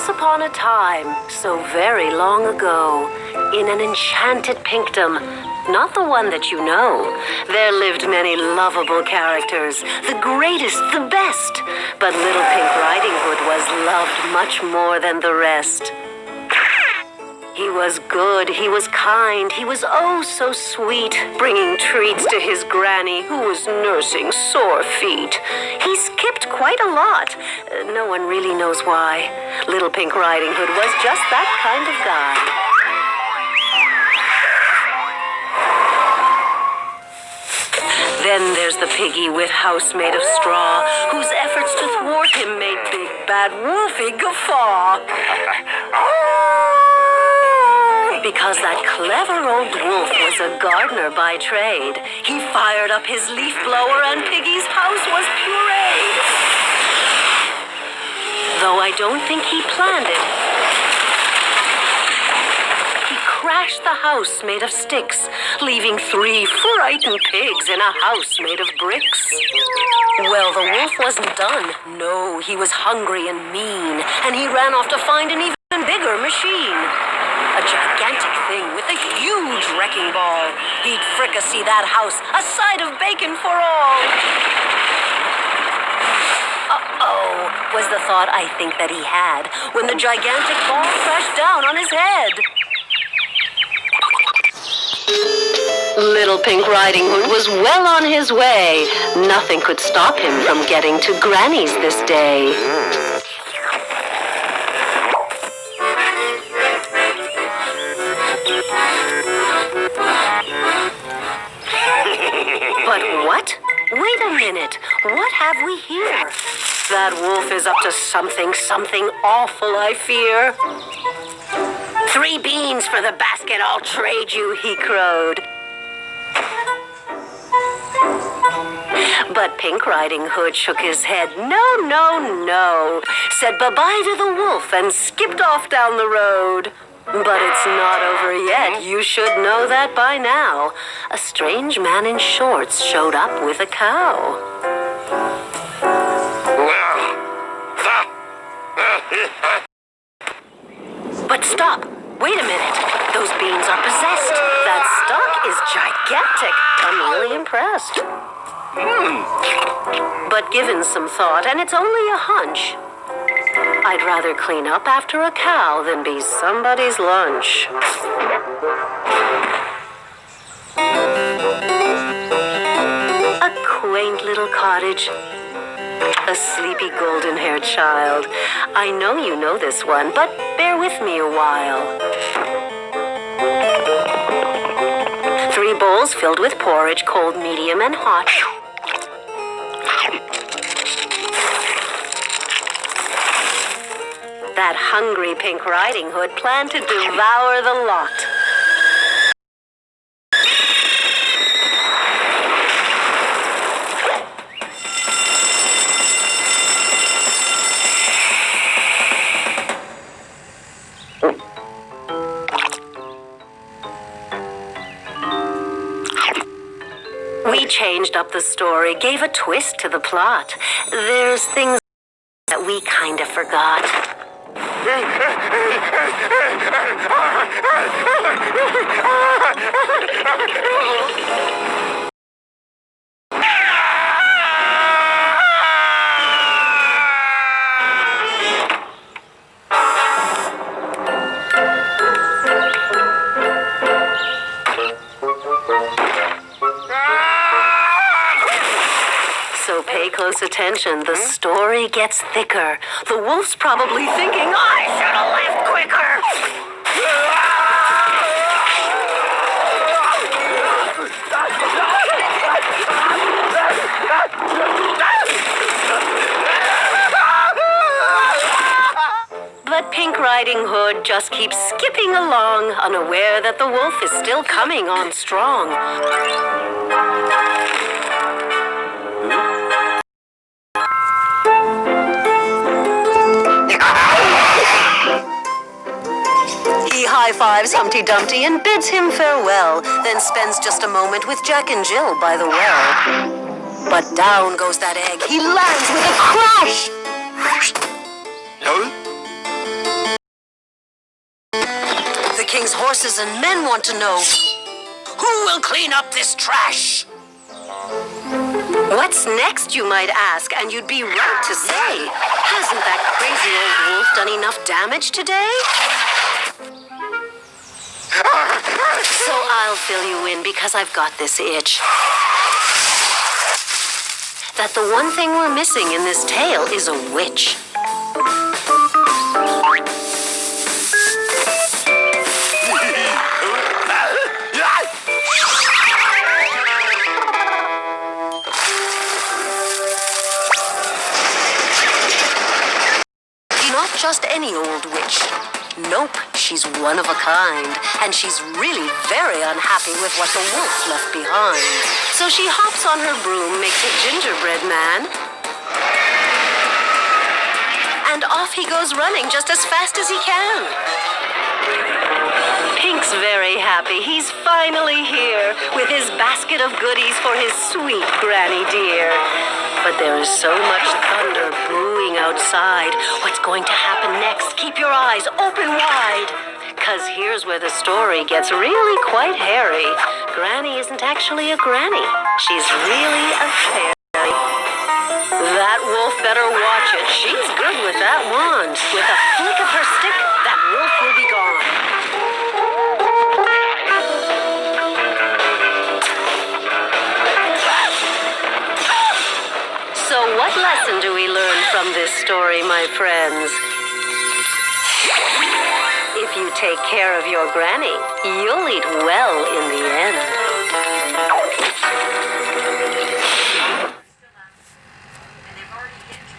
Once upon a time, so very long ago, in an enchanted pinkdom, not the one that you know, there lived many lovable characters, the greatest, the best. But Little Pink Riding Hood was loved much more than the rest. He was good, he was kind, he was oh so sweet, bringing treats to his granny who was nursing sore feet. He skipped quite a lot. No one really knows why. Little Pink Riding Hood was just that kind of guy. Then there's the piggy with house made of straw, whose efforts to thwart him made Big Bad Wolfie guffaw. Because that clever old wolf was a gardener by trade, he fired up his leaf blower and Piggy's house was pureed. Though I don't think he planned it, he crashed the house made of sticks, leaving 3 frightened pigs in a house made of bricks. Well, the wolf wasn't done. No, he was hungry and mean, and he ran off to find an even bigger machine. A gigantic thing with a huge wrecking ball. He'd fricassee that house, a side of bacon for all. Uh-oh, was the thought I think that he had when the gigantic ball crashed down on his head. Little Pink Riding Hood was well on his way. Nothing could stop him from getting to Granny's this day. But what? Wait a minute. What have we here? That wolf is up to something awful, I fear. 3 beans for the basket I'll trade you, he crowed. But Pink Riding Hood shook his head. No, no, no. Said bye-bye to the wolf and skipped off down the road. But it's not over yet. You should know that by now. A strange man in shorts showed up with a cow. But stop. Wait a minute. Those beans are possessed. That stalk is gigantic. I'm really impressed. But given some thought, and it's only a hunch, I'd rather clean up after a cow than be somebody's lunch. A quaint little cottage. A sleepy golden-haired child. I know you know this one, but bear with me a while. 3 bowls filled with porridge, cold, medium, and hot. That hungry Pink Riding Hood planned to devour the lot. We changed up the story, gave a twist to the plot. There's things that we kind of forgot. So pay close attention. The story gets thicker. The wolf's probably thinking, I should have left quicker. But Pink Riding Hood just keeps skipping along, unaware that the wolf is still coming on strong. He high-fives Humpty Dumpty and bids him farewell, then spends just a moment with Jack and Jill by the well. But down goes that egg. He lands with a crash! horses and men want to know, Who will clean up this trash? what's next, you might ask, and you'd be right to say. Hasn't that crazy old wolf done enough damage today? So I'll fill you in because I've got this itch. That the one thing we're missing in this tale is a witch. Not just any old witch. Nope, she's one of a kind, and she's really very unhappy with what the wolf left behind. So she hops on her broom, makes a gingerbread man, and off he goes running just as fast as he can. Pink's very happy. He's finally here with his basket of goodies for his sweet granny dear. But there is so much thunder brewing outside. What's going to happen next? Keep your eyes open wide. 'Cause here's where the story gets really quite hairy. Granny isn't actually a granny. She's really a fairy. That wolf better watch it. She's good with that wand. With a flick of her stick, that wolf will be gone. So what lesson do we learn from this story, my friends? If you take care of your granny, you'll eat well in the end.